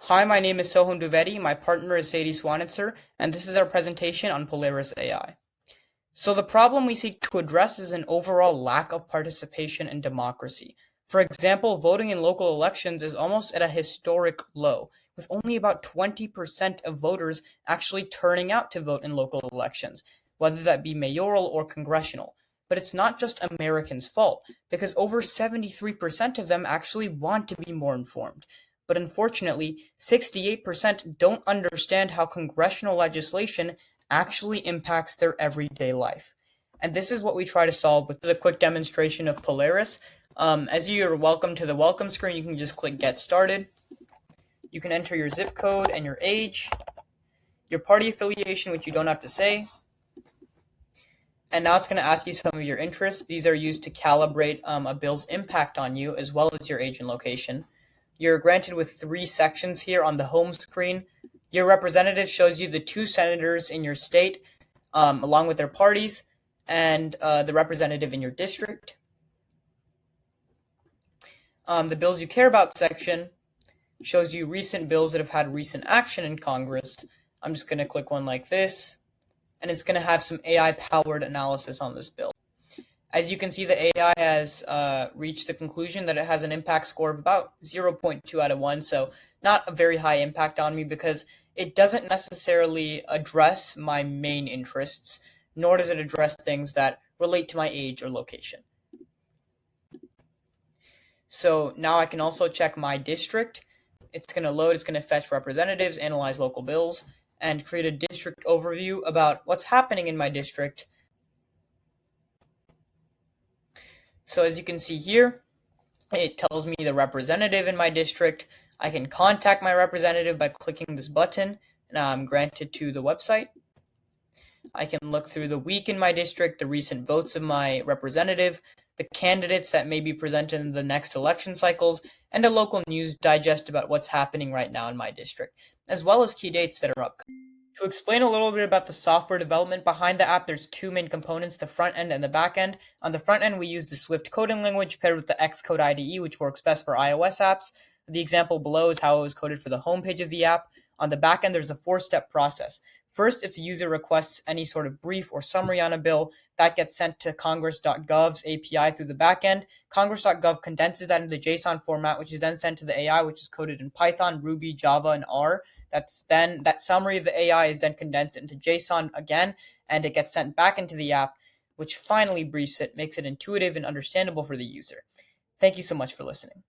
Hi, my name is Soham Duvedi. My partner is Sadie Swanitzer, and this is our presentation on PolarisAI. So the problem we seek to address is an overall lack of participation in democracy. For example, voting in local elections is almost at a historic low, with only about 20% of voters actually turning out to vote in local elections, whether that be mayoral or congressional. But it's not just Americans' fault, because over 73% of them actually want to be more informed. But unfortunately, 68% don't understand how congressional legislation actually impacts their everyday life. And this is what we try to solve with a quick demonstration of Polaris. As you're welcome to the welcome screen, you can just click Get Started. You can enter your zip code and your age, your party affiliation, which you don't have to say. And now it's going to ask you some of your interests. These are used to calibrate a bill's impact on you, as well as your age and location. You're granted with 3 sections here on the home screen. Your representative shows you the 2 senators in your state, along with their parties, and the representative in your district. The bills you care about section shows you recent bills that have had recent action in Congress. I'm just going to click one like this, and it's going to have some AI-powered analysis on this bill. As you can see, the AI has reached the conclusion that it has an impact score of about 0.2 out of 1, so not a very high impact on me because it doesn't necessarily address my main interests, nor does it address things that relate to my age or location. So now I can also check my district. It's going to load, it's going to fetch representatives, analyze local bills, and create a district overview about what's happening in my district. So as you can see here, it tells me the representative in my district. I can contact my representative by clicking this button, and I'm granted to the website. I can look through the week in my district, the recent votes of my representative, the candidates that may be presented in the next election cycles, and a local news digest about what's happening right now in my district, as well as key dates that are upcoming. To explain a little bit about the software development behind the app, there's 2 main components, the front end and the back end. On the front end, we use the Swift coding language paired with the Xcode IDE, which works best for iOS apps. The example below is how it was coded for the homepage of the app. On the back end, there's a 4-step process. First, if the user requests any sort of brief or summary on a bill, that gets sent to Congress.gov's API through the backend. Congress.gov condenses that into JSON format, which is then sent to the AI, which is coded in Python, Ruby, Java, and R. That summary of the AI is then condensed into JSON again, and it gets sent back into the app, which finally briefs it, makes it intuitive and understandable for the user. Thank you so much for listening.